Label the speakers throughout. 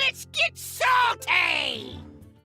Speaker 1: Let's get salty!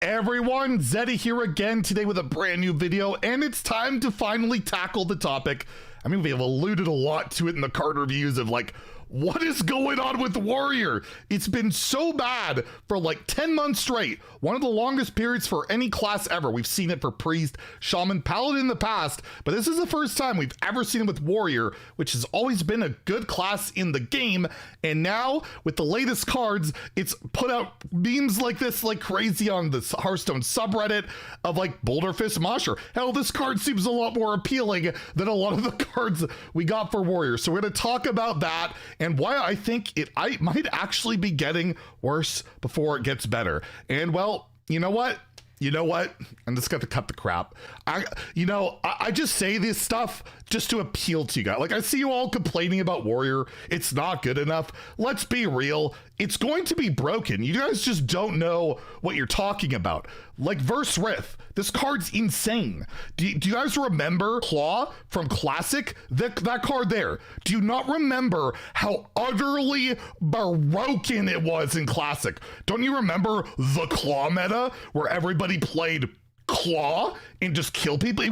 Speaker 2: Everyone, Zeddy here again today with a brand new video, and it's time to finally tackle the topic. I mean, we have alluded a lot to it in the card reviews of like, what is going on with Warrior? It's been so bad for like 10 months straight. One of the longest periods for any class ever. We've seen it for Priest, Shaman, Paladin in the past, but this is the first time we've ever seen it with Warrior, which has always been a good class in the game. And now with the latest cards, it's put out memes like this like crazy on the Hearthstone subreddit of like Boulder Fist Mosher. Hell, this card seems a lot more appealing than a lot of the cards we got for Warrior. So we're going to talk about that and why I think I might actually be getting worse before it gets better. And well, you know what? I'm just going to cut the crap. I just say this stuff just to appeal to you guys. Like, I see you all complaining about Warrior. It's not good enough. Let's be real. It's going to be broken. You guys just don't know what you're talking about. Like Verse Rith, this card's insane. Do you guys remember Claw from Classic? That card there. Do you not remember how utterly broken it was in Classic? Don't you remember the Claw meta where everybody played Claw and just kill people? It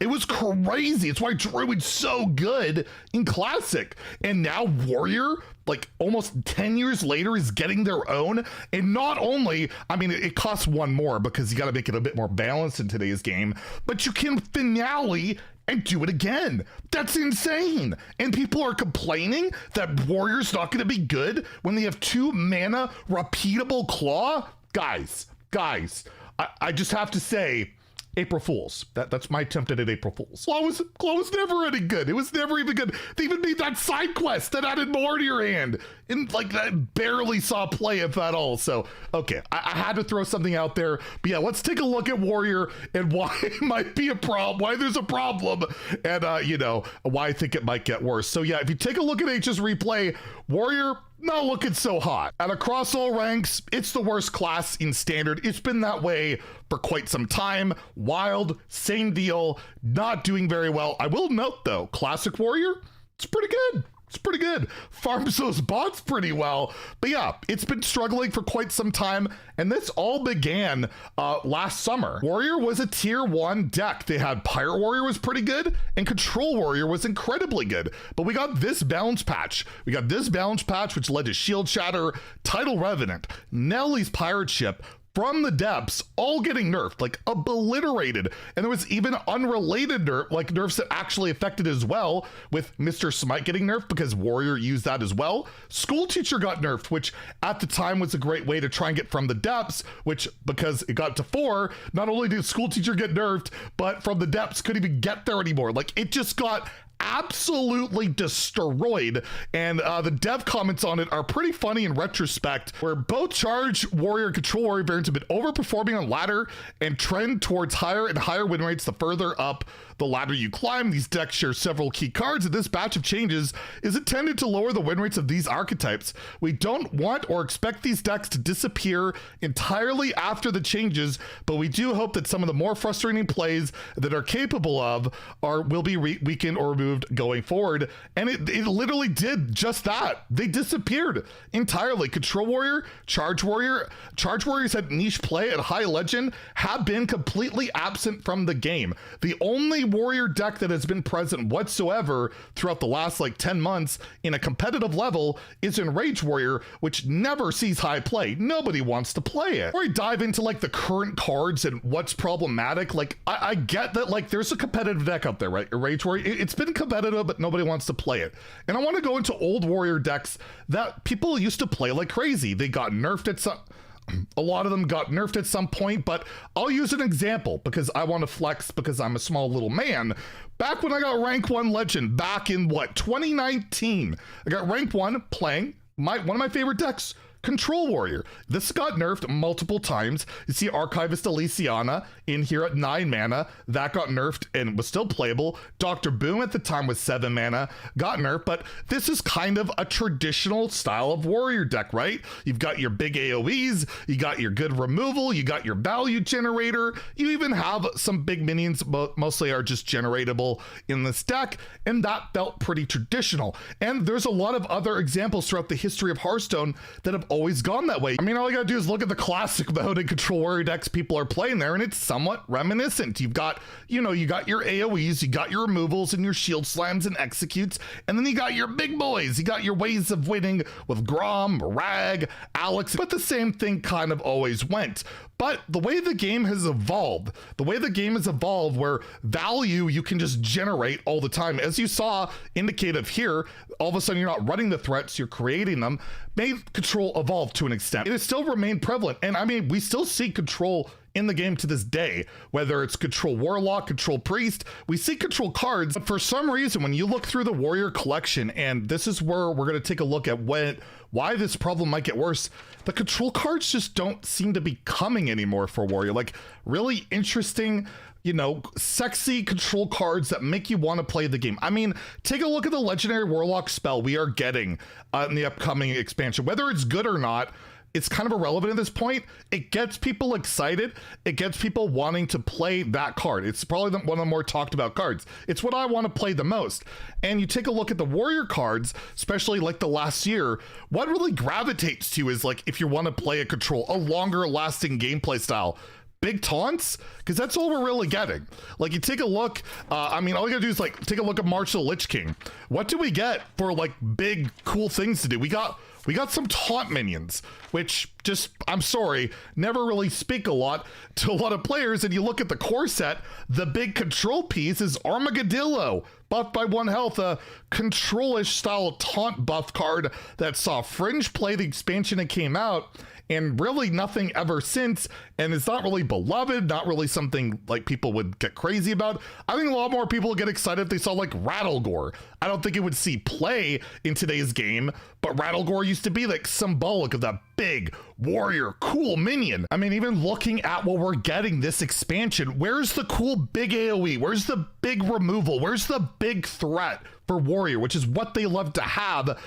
Speaker 2: was crazy. It's why Druid's so good in Classic. And now Warrior, like almost 10 years later, is getting their own. And not only, I mean, it costs one more because you got to make it a bit more balanced in today's game, but you can finale and do it again. That's insane. And people are complaining that Warrior's not going to be good when they have 2 mana repeatable Claw. Guys, I just have to say, April Fools. That's my attempt at April Fools. Claw was never any good. It was never even good. They even made that side quest that added more to your hand. And like that barely saw play if at all. So, okay, I had to throw something out there. But yeah, let's take a look at Warrior and why it might be a problem, why there's a problem, and why I think it might get worse. So yeah, if you take a look at HS Replay, Warrior, not looking so hot. And across all ranks, it's the worst class in Standard. It's been that way for quite some time. Wild, same deal, not doing very well. I will note though, Classic Warrior, it's pretty good. It's pretty good. Farms those bots pretty well. But yeah, it's been struggling for quite some time. And this all began last summer. Warrior was a tier 1 deck. They had Pirate Warrior was pretty good and Control Warrior was incredibly good. But we got this balance patch. Which led to Shield Shatter, Tidal Revenant, Nellie's Pirate Ship, From the Depths, all getting nerfed, like obliterated. And there was even unrelated nerfs that actually affected as well, with Mr. Smite getting nerfed because Warrior used that as well. School Teacher got nerfed, which at the time was a great way to try and get From the Depths, which because it got to 4, not only did School Teacher get nerfed, but From the Depths couldn't even get there anymore. Like, it just got absolutely destroyed. And the dev comments on it are pretty funny in retrospect, where both Charge Warrior and Control Warrior variants have been overperforming on ladder and trend towards higher and higher win rates the further up the ladder you climb. These decks share several key cards, and this batch of changes is intended to lower the win rates of these archetypes. We don't want or expect these decks to disappear entirely after the changes, but we do hope that some of the more frustrating plays that are capable of will be weakened or removed going forward. And it literally did just that. They disappeared entirely. Control Warrior, Charge Warriors had niche play at high legend, have been completely absent from the game. The only Warrior deck that has been present whatsoever throughout the last like 10 months in a competitive level is Enraged Warrior, which never sees high play. Nobody wants to play it. Before I dive into like the current cards and what's problematic, like I get that like there's a competitive deck out there, right? Enraged Warrior, it's been competitive, but nobody wants to play it. And I want to go into old Warrior decks that people used to play like crazy. They got nerfed at some, a lot of them got nerfed at some point, but I'll use an example because I want to flex because I'm a small little man. Back when I got rank 1 legend back in 2019, I got rank 1 playing one of my favorite decks, Control Warrior. This got nerfed multiple times. You see Archivist Elysiana in here at 9 mana. That got nerfed and was still playable. Dr. Boom at the time was 7 mana, got nerfed, but this is kind of a traditional style of warrior deck, right? You've got your big AoEs, you got your good removal, you got your value generator, you even have some big minions, but mostly are just generatable in this deck, and that felt pretty traditional. And there's a lot of other examples throughout the history of Hearthstone that have always gone that way. I mean, all you gotta do is look at the classic mode and Control Warrior decks people are playing there, and it's somewhat reminiscent. You've got, you got your AoEs, you got your removals and your shield slams and executes, and then you got your big boys. You got your ways of winning with Grom, Rag, Alex, but the same thing kind of always went. But the way the game has evolved, where value you can just generate all the time, as you saw indicative here, all of a sudden you're not running the threats, you're creating them, made Control evolve to an extent. It has still remained prevalent, and I mean, we still see Control in the game to this day, whether it's Control Warlock, Control Priest, we see Control cards, but for some reason, when you look through the Warrior collection, and this is where we're going to take a look at why this problem might get worse, the Control cards just don't seem to be coming anymore for Warrior. Like, really interesting, sexy Control cards that make you want to play the game. I mean, take a look at the Legendary Warlock spell we are getting in the upcoming expansion. Whether it's good or not, it's kind of irrelevant at this point. It gets people excited. It gets people wanting to play that card. It's probably one of the more talked about cards. It's what I want to play the most. And you take a look at the Warrior cards, especially like the last year, what really gravitates to is like, if you want to play a Control, a longer lasting gameplay style, big taunts, because that's all we're really getting. Like, you take a look, I mean, all you gotta do is like take a look at March of the Lich King. What do we get for like big cool things to do? We got some taunt minions, which just, I'm sorry, never really speak a lot to a lot of players. And you look at the core set, the big control piece is Armageddillo, buffed by 1 health, a control-ish style taunt buff card that saw Fringe play the expansion that came out, and really nothing ever since, and it's not really beloved, not really something like people would get crazy about. I think a lot more people would get excited if they saw like Rattlegore. I don't think it would see play in today's game, but Rattlegore used to be like symbolic of that big warrior cool minion. I mean, even looking at what we're getting this expansion, where's the cool big AoE? Where's the big removal? Where's the big threat for warrior, which is what they love to have?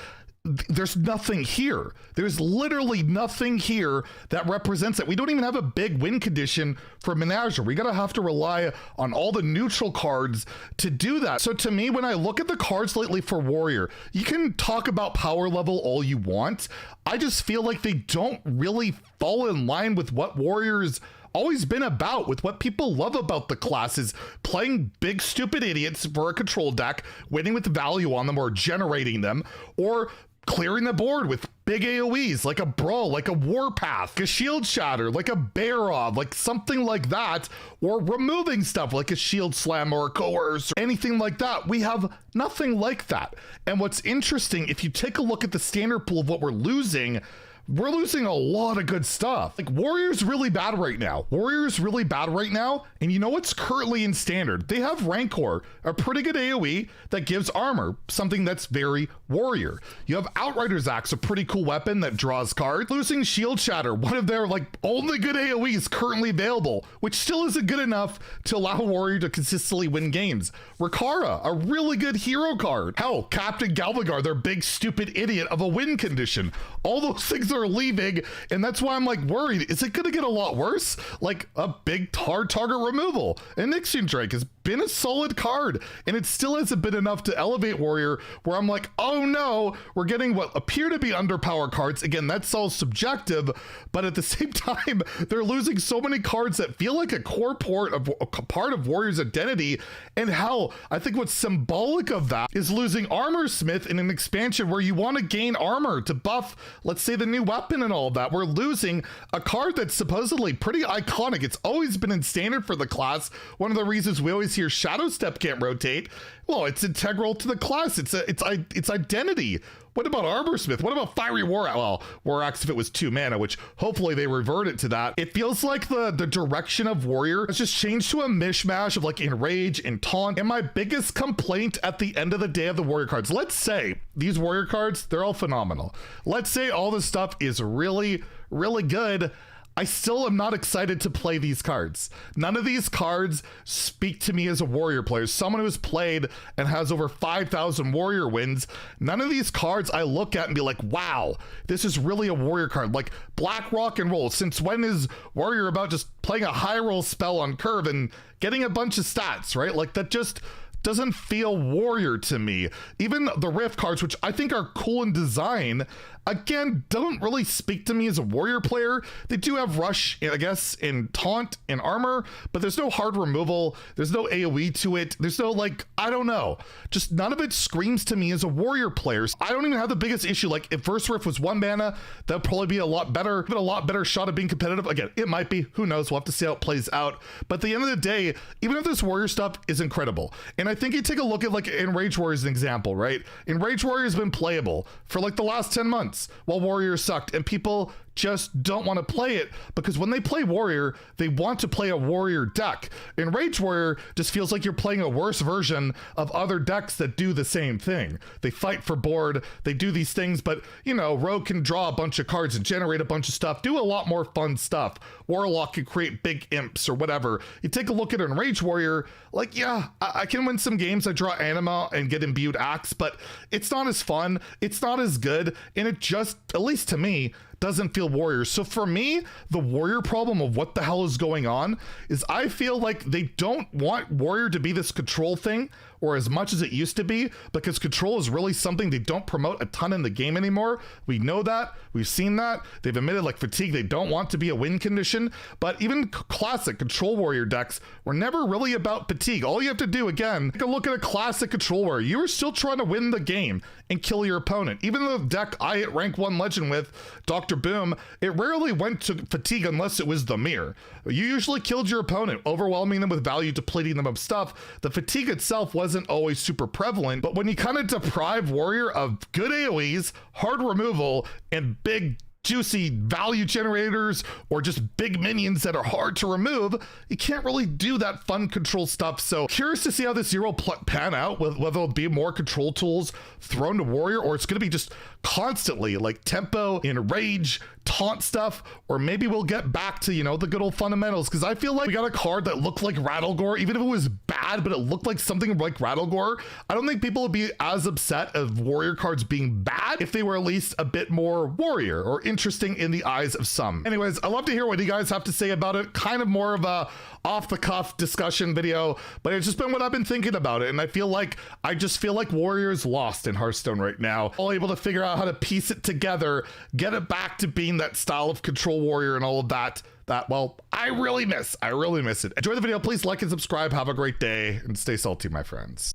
Speaker 2: There's nothing here. There's literally nothing here that represents it. We don't even have a big win condition for Menagerie. We gotta have to rely on all the neutral cards to do that. So to me, when I look at the cards lately for Warrior, you can talk about power level all you want. I just feel like they don't really fall in line with what Warrior's always been about, with what people love about the class, is playing big stupid idiots for a control deck, winning with value on them or generating them, or clearing the board with big AoEs like a Brawl, like a Warpath, a Shield Shatter, like a Barov, like something like that, or removing stuff like a Shield Slam or a Coerce, or anything like that. We have nothing like that. And what's interesting, if you take a look at the standard pool of what we're losing a lot of good stuff. Like, Warrior's really bad right now. And you know what's currently in standard? They have Rancor, a pretty good AoE that gives armor, something that's very Warrior. You have Outrider's Axe, a pretty cool weapon that draws cards. Losing Shield Shatter, one of their like only good AoEs currently available, which still isn't good enough to allow Warrior to consistently win games. Rikara, a really good hero card. Hell, Captain Galvagar, their big stupid idiot of a win condition. All those things are leaving, and that's why I'm like worried. Is it gonna get a lot worse? Like a big hard target removal. And Nixian Drake has been a solid card, and it still hasn't been enough to elevate Warrior, where I'm like, oh no, we're getting what appear to be underpower cards. Again, that's all subjective, but at the same time, they're losing so many cards that feel like a core part of Warrior's identity. And hell, I think what's symbolic of that is losing Armor Smith in an expansion where you want to gain armor to buff, let's say, the new weapon and all of that. We're losing a card that's supposedly pretty iconic. It's always been in standard for the class. One of the reasons we always hear Shadow Step can't rotate, well, it's integral to the class. It's identity. What about Armor Smith? What about Fiery War? Well, War Axe if it was 2 mana, which hopefully they revert it to that. It feels like the direction of Warrior has just changed to a mishmash of like Enrage and Taunt. And my biggest complaint at the end of the day of the Warrior cards, let's say these Warrior cards, they're all phenomenal. Let's say all this stuff is really, really good. I still am not excited to play these cards. None of these cards speak to me as a Warrior player, someone who's played and has over 5,000 Warrior wins. None of these cards I look at and be like, wow, this is really a Warrior card. Like Black Rock and Roll. Since when is Warrior about just playing a high roll spell on curve and getting a bunch of stats, right? Like that just doesn't feel Warrior to me. Even the Rift cards, which I think are cool in design, again, don't really speak to me as a warrior player. They do have rush, I guess, and taunt and armor, but there's no hard removal. There's no AoE to it. There's no, like, I don't know. Just none of it screams to me as a warrior player. I don't even have the biggest issue. Like, if Verse Rift was 1 mana, that'd probably be a lot better shot at being competitive. Again, it might be. Who knows? We'll have to see how it plays out. But at the end of the day, even if this warrior stuff is incredible, and I think you take a look at, like, Enraged Warrior as an example, right? Enraged Warrior has been playable for like the last 10 months while Warrior sucked, and people just don't want to play it because when they play Warrior, they want to play a Warrior deck. Enraged Warrior just feels like you're playing a worse version of other decks that do the same thing. They fight for board, they do these things, but you know, Rogue can draw a bunch of cards and generate a bunch of stuff, do a lot more fun stuff. Warlock can create big imps or whatever. You take a look at Enraged Warrior, like, yeah, I can win some games. I draw Anima and get Imbued Axe, but it's not as fun, it's not as good, and it just, at least to me, doesn't feel Warrior. So for me, the Warrior problem of what the hell is going on is I feel like they don't want Warrior to be this control thing, or as much as it used to be, because control is really something they don't promote a ton in the game anymore. We know that, we've seen that. They've admitted, like Fatigue, they don't want to be a win condition, but even classic control warrior decks were never really about fatigue. All you have to do, again, take a look at a classic control warrior. You were still trying to win the game and kill your opponent. Even the deck I hit rank 1 legend with, Dr. Boom, it rarely went to fatigue unless it was the mirror. You usually killed your opponent, overwhelming them with value, depleting them of stuff. The fatigue itself wasn't always super prevalent, but when you kind of deprive Warrior of good AoEs, hard removal, and big juicy value generators or just big minions that are hard to remove, you can't really do that fun control stuff. So curious to see how this year will pan out, whether it'll be more control tools thrown to Warrior, or it's going to be just constantly like tempo, enrage, taunt stuff, or maybe we'll get back to, you know, the good old fundamentals, because I feel like we got a card that looked like Rattlegore. Even if it was bad, but it looked like something like Rattlegore, I don't think people would be as upset of Warrior cards being bad if they were at least a bit more Warrior or interesting in the eyes of some. Anyways, I'd love to hear what you guys have to say about it. Kind of more of a off-the-cuff discussion video, but it's just been what I've been thinking about it, and I just feel like Warrior's lost in Hearthstone right now. All able to figure out how to piece it together, get it back to being that style of control warrior and all of that, well, I really miss it. Enjoy the video, please like and subscribe, have a great day, and stay salty, my friends.